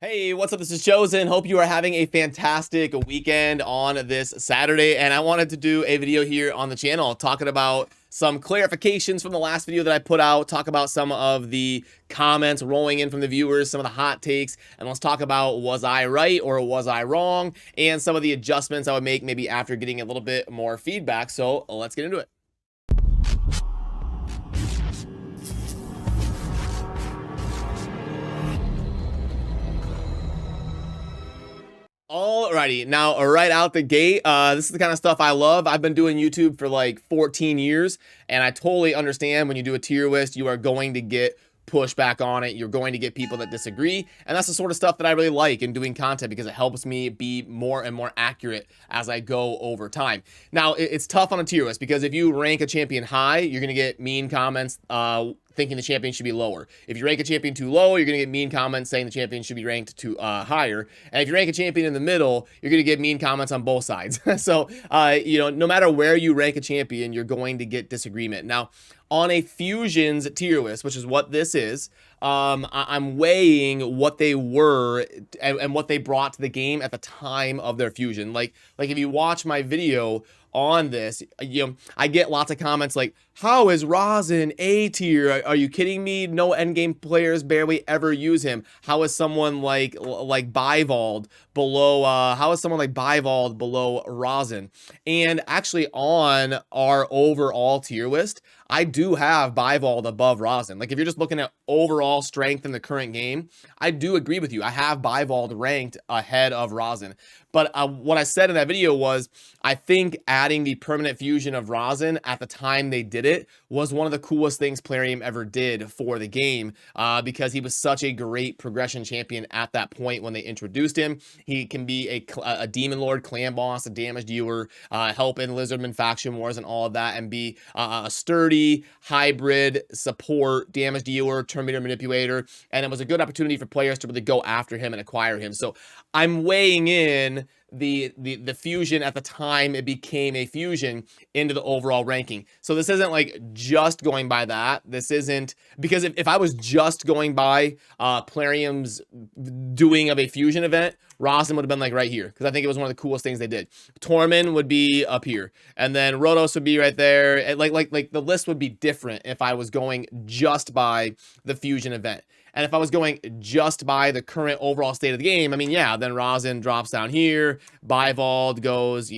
Hey, what's up? This is Chosen. Hope you are having a fantastic weekend on this Saturday. And I wanted to do a video here on the channel talking about some clarifications from the last video that I put out, talk about some of the comments rolling in from the viewers, some of the hot takes, and let's talk about was I right or was I wrong, and some of the adjustments I would make maybe after getting a little bit more feedback. So let's get into it. Alrighty, now right out the gate, this is the kind of stuff I love. I've been doing YouTube for like 14 years, and I totally understand when you do a tier list, you are going to get pushback on it. You're going to get people that disagree, and that's the sort of stuff that I really like in doing content because it helps me be more and more accurate as I go over time. Now, it's tough on a tier list because if you rank a champion high, you're going to get mean comments thinking the champion should be lower. If you rank a champion too low, you're going to get mean comments saying the champion should be ranked too higher. And if you rank a champion in the middle, you're going to get mean comments on both sides. So, no matter where you rank a champion, you're going to get disagreement. Now, on a Fusions tier list, which is what this is, I'm weighing what they were and what they brought to the game at the time of their fusion. Like if you watch my video on this, I get lots of comments like, how is Ryzen A tier? Are you kidding me? No endgame players barely ever use him. How is someone like Bivold below Ryzen? And actually on our overall tier list, I do have Bivold above Ryzen. Like if you're just looking at overall strength in the current game, I do agree with you. I have Bivold ranked ahead of Ryzen. But what I said in that video was, I think adding the permanent fusion of Ryzen at the time they did it was one of the coolest things Plarium ever did for the game, because he was such a great progression champion at that point when they introduced him. He can be a Demon Lord clan boss, a damage dealer, help in Lizardman faction wars and all of that, and be a sturdy hybrid support, damage dealer, turn meter manipulator, and it was a good opportunity for players to really go after him and acquire him. So I'm weighing in the fusion at the time it became a fusion into the overall ranking. So this isn't like just going by that. This isn't, because if I was just going by Plarium's doing of a fusion event, Ryzen would have been like right here, because I think it was one of the coolest things they did. Tormund would be up here, and then Rotos would be right there. Like the list would be different if I was going just by the fusion event. And if I was going just by the current overall state of the game, I mean, yeah, then Ryzen drops down here, Bivold goes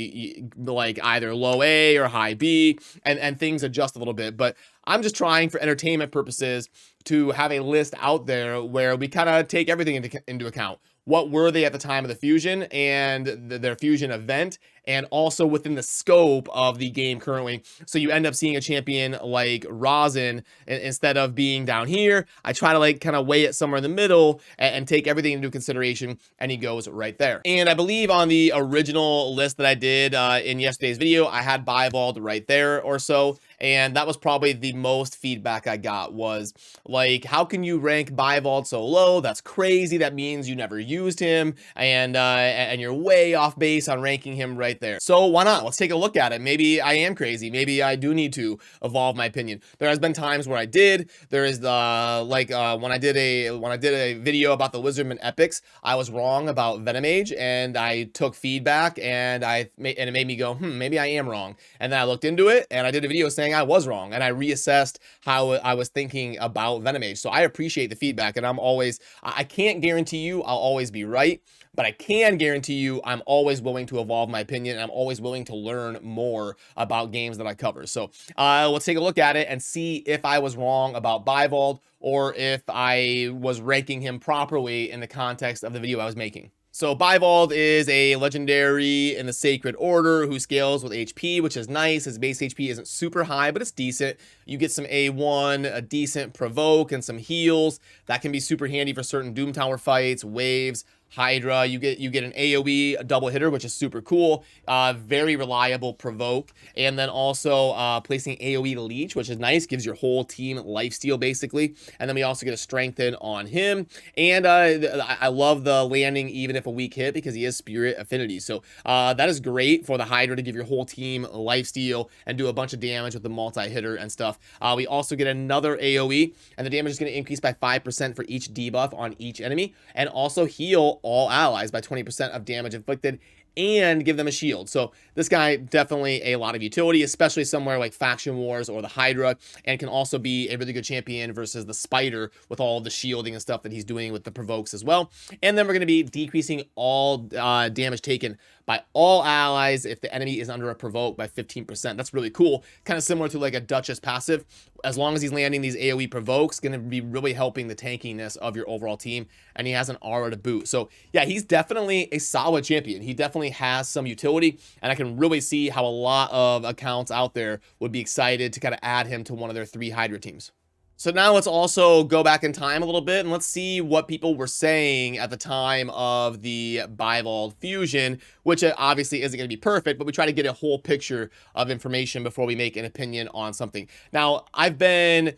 like either low A or high B, and things adjust a little bit. But I'm just trying for entertainment purposes to have a list out there where we kind of take everything into account. What were they at the time of the fusion and their fusion event, and also within the scope of the game currently. So you end up seeing a champion like Ryzen instead of being down here. I try to like kind of weigh it somewhere in the middle and take everything into consideration, and he goes right there. And I believe on the original list that I did in yesterday's video, I had Bivold right there or so. And that was probably the most feedback I got, was like, how can you rank Bivold so low? That's crazy. That means you never used him, and you're way off base on ranking him right there. So why not? Let's take a look at it. Maybe I am crazy. Maybe I do need to evolve my opinion. There has been times where I did. There is when I did a video about the Lizardman epics, I was wrong about Venom Age, and I took feedback, and it made me go, maybe I am wrong. And then I looked into it, and I did a video saying I was wrong, and I reassessed how I was thinking about Venom Age. So I appreciate the feedback, and I can't guarantee you I'll always be right, but I can guarantee you I'm always willing to evolve my opinion, and I'm always willing to learn more about games that I cover. So let's take a look at it and see if I was wrong about Bivold, or if I was ranking him properly in the context of the video I was making. So Bivold is a legendary in the Sacred Order who scales with HP, which is nice. His base HP isn't super high, but it's decent. You get some A1, a decent provoke, and some heals. That can be super handy for certain Doom Tower fights, waves, Hydra. You get an AoE double hitter, which is super cool. Very reliable provoke, and then also placing AoE to leech, which is nice, gives your whole team lifesteal basically. And then we also get a strengthen on him, and I love the landing even if a weak hit because he has spirit affinity. So that is great for the Hydra to give your whole team lifesteal and do a bunch of damage with the multi-hitter and stuff. We also get another AoE, and the damage is going to increase by 5% for each debuff on each enemy, and also heal all allies by 20% of damage inflicted, and give them a shield. So this guy definitely a lot of utility, especially somewhere like Faction Wars or the Hydra, and can also be a really good champion versus the Spider with all the shielding and stuff that he's doing with the provokes as well. And then we're going to be decreasing all damage taken by all allies if the enemy is under a provoke by 15%. That's really cool. Kind of similar to like a Duchess passive. As long as he's landing these AoE provokes, going to be really helping the tankiness of your overall team, and he has an aura to boot. So yeah, he's definitely a solid champion. He definitely has some utility, and I can really see how a lot of accounts out there would be excited to kind of add him to one of their 3 Hydra teams. So now let's also go back in time a little bit, and let's see what people were saying at the time of the Bivold fusion, which obviously isn't going to be perfect, but we try to get a whole picture of information before we make an opinion on something. Now, I've been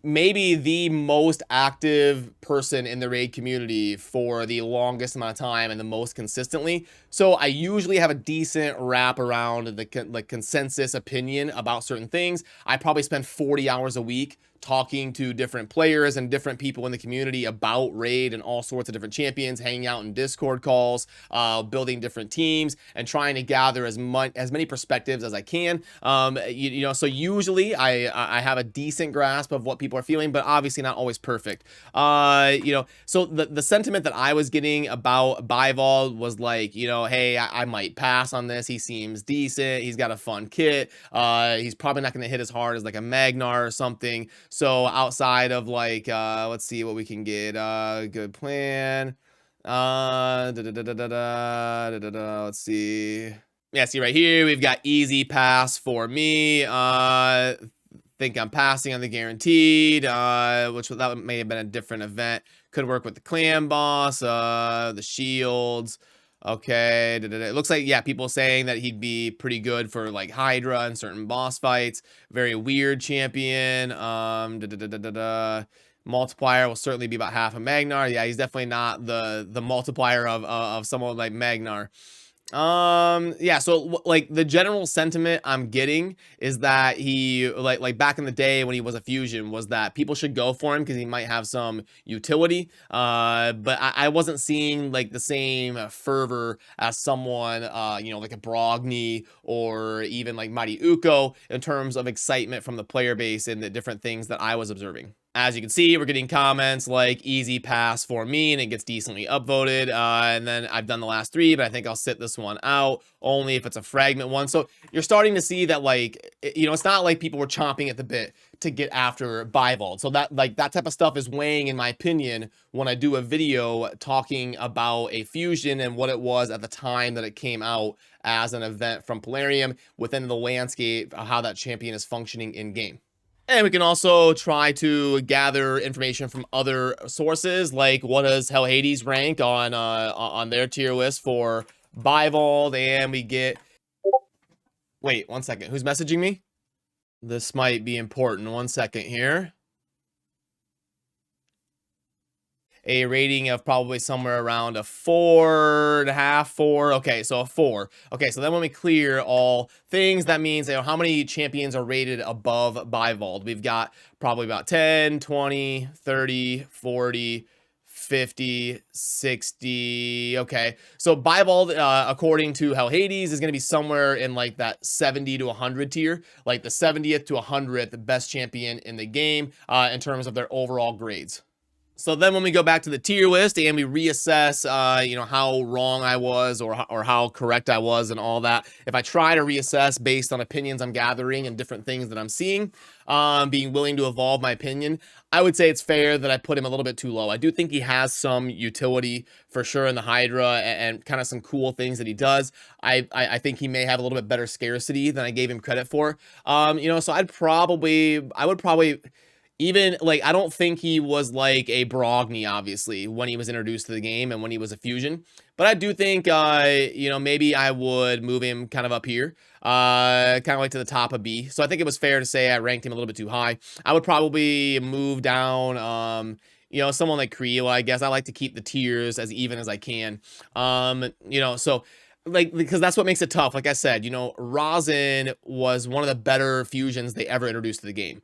maybe the most active person in the raid community for the longest amount of time and the most consistently. So I usually have a decent wrap around the consensus opinion about certain things. I probably spend 40 hours a week talking to different players and different people in the community about raid and all sorts of different champions, hanging out in Discord calls, building different teams, and trying to gather as many perspectives as I can. You know, so usually I have a decent grasp of what people are feeling, but obviously not always perfect. You know, so the sentiment that I was getting about Bivold was like, you know, hey, I might pass on this. He seems decent. He's got a fun kit. He's probably not going to hit as hard as like a Magnar or something. So outside of like, let's see what we can get. Good plan. Let's see. Yeah, see right here, we've got easy pass for me. Think I'm passing on the guaranteed, which that may have been a different event. Could work with the clan boss, the shields. Okay, it looks like, yeah, people saying that he'd be pretty good for like Hydra and certain boss fights. Very weird champion. Multiplier will certainly be about half a Magnar. Yeah, he's definitely not the multiplier of someone like Magnar. Yeah, so like the general sentiment I'm getting is that he like back in the day when he was a fusion was that people should go for him because he might have some utility, but I wasn't seeing like the same fervor as someone you know, like a Brogni or even like Mighty Uko in terms of excitement from the player base and the different things that I was observing. As you can see, we're getting comments like easy pass for me, and it gets decently upvoted. And then I've done the last 3, but I think I'll sit this one out only if it's a fragment one. So you're starting to see that, like, you know, it's not like people were chomping at the bit to get after Bivold. So that, like, that type of stuff is weighing, in my opinion, when I do a video talking about a fusion and what it was at the time that it came out as an event from Plarium within the landscape, how that champion is functioning in game. And we can also try to gather information from other sources, like what does Hell Hades rank on their tier list for Bivold, and we get... Wait, 1 second. Who's messaging me? This might be important. 1 second here. A rating of probably somewhere around a 4.5, 4. Okay, so a 4. Okay, so then when we clear all things, that means, you know, how many champions are rated above Bivold? We've got probably about 10, 20, 30, 40, 50, 60. Okay, so Bivold, according to Hell Hades, is going to be somewhere in like that 70 to 100 tier, like the 70th to 100th best champion in the game in terms of their overall grades. So then when we go back to the tier list and we reassess, you know, how wrong I was or how correct I was and all that, if I try to reassess based on opinions I'm gathering and different things that I'm seeing, being willing to evolve my opinion, I would say it's fair that I put him a little bit too low. I do think he has some utility for sure in the Hydra and kind of some cool things that he does. I think he may have a little bit better scarcity than I gave him credit for. You know, so I would probably... Even, like, I don't think he was like a Brogni, obviously, when he was introduced to the game and when he was a Fusion. But I do think, you know, maybe I would move him kind of up here, kind of like to the top of B. So I think it was fair to say I ranked him a little bit too high. I would probably move down, you know, someone like Creo, I guess. I like to keep the tiers as even as I can. You know, so like, because that's what makes it tough. Like I said, you know, Ryzen was one of the better fusions they ever introduced to the game.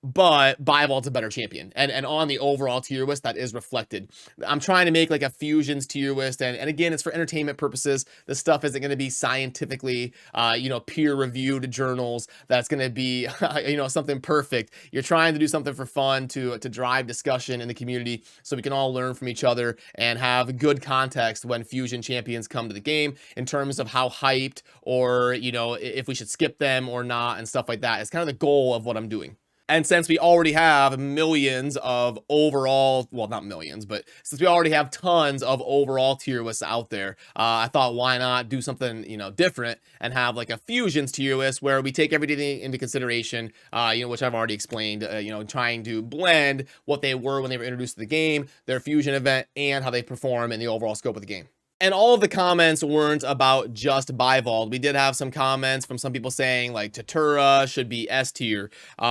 But Bivold's a better champion. And on the overall tier list, that is reflected. I'm trying to make like a fusions tier list. And again, it's for entertainment purposes. This stuff isn't going to be scientifically, you know, peer-reviewed journals. That's going to be, you know, something perfect. You're trying to do something for fun to drive discussion in the community so we can all learn from each other and have good context when fusion champions come to the game in terms of how hyped or, you know, if we should skip them or not and stuff like that. It's kind of the goal of what I'm doing. And since we already have millions of overall, well, not millions, but since we already have tons of overall tier lists out there, I thought, why not do something, you know, different and have like a fusions tier list where we take everything into consideration, you know, which I've already explained, you know, trying to blend what they were when they were introduced to the game, their fusion event, and how they perform in the overall scope of the game. And all of the comments weren't about just Bivold. We did have some comments from some people saying like Tatura should be S tier. You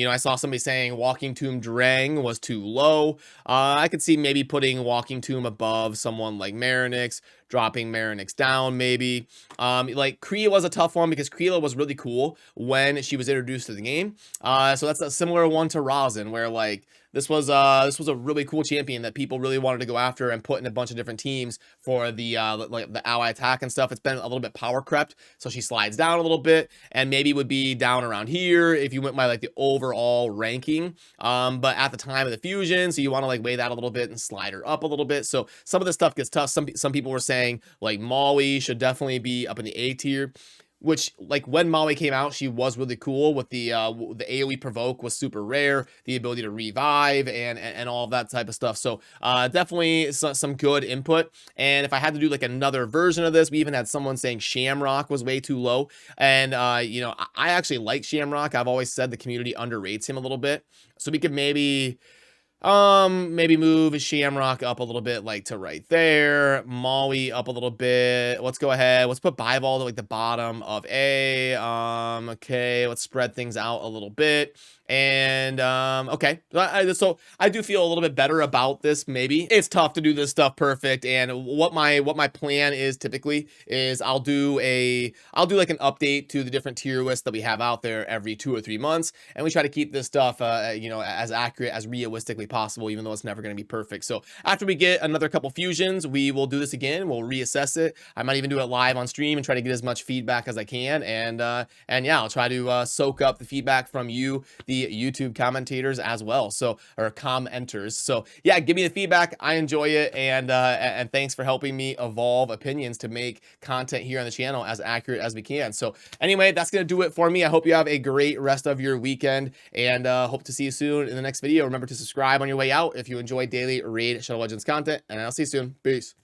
know, I saw somebody saying Walking Tomb Drang was too low. I could see maybe putting Walking Tomb above someone like Marinix, dropping Marinix down maybe. Like Creo was a tough one because Creo was really cool when she was introduced to the game. So that's a similar one to Ryzen where like this was a really cool champion that people really wanted to go after and put in a bunch of different teams for the like the ally attack and stuff. It's been a little bit power crept, so she slides down a little bit and maybe would be down around here if you went by like the overall ranking. But at the time of the fusion, so you want to like weigh that a little bit and slide her up a little bit. So some of this stuff gets tough. Some people were saying like Maui should definitely be up in the A tier. Which, like, when Maui came out, she was really cool with the AoE provoke was super rare, the ability to revive and all of that type of stuff. So definitely some good input. And if I had to do like another version of this, we even had someone saying Shamrock was way too low. And you know, I actually like Shamrock. I've always said the community underrates him a little bit. So we could maybe move Shamrock up a little bit, like to right there, Maui up a little bit. Let's go ahead, let's put Bivold at like the bottom of A. Okay, let's spread things out a little bit. And okay, so I do feel a little bit better about this. Maybe it's tough to do this stuff perfect, and what my plan is typically is I'll do like an update to the different tier lists that we have out there every 2 or 3 months, and we try to keep this stuff you know, as accurate as realistically possible, even though it's never going to be perfect. So after we get another couple fusions, we will do this again. We'll reassess it. I might even do it live on stream and try to get as much feedback as I can, and yeah, I'll try to soak up the feedback from you, the YouTube commentators as well, so, or commenters. So yeah, give me the feedback. I enjoy it, and thanks for helping me evolve opinions to make content here on the channel as accurate as we can. So anyway, that's gonna do it for me. I hope you have a great rest of your weekend, and hope to see you soon in the next video. Remember to subscribe on your way out if you enjoy daily Raid Shadow Legends content, and I'll see you soon. Peace.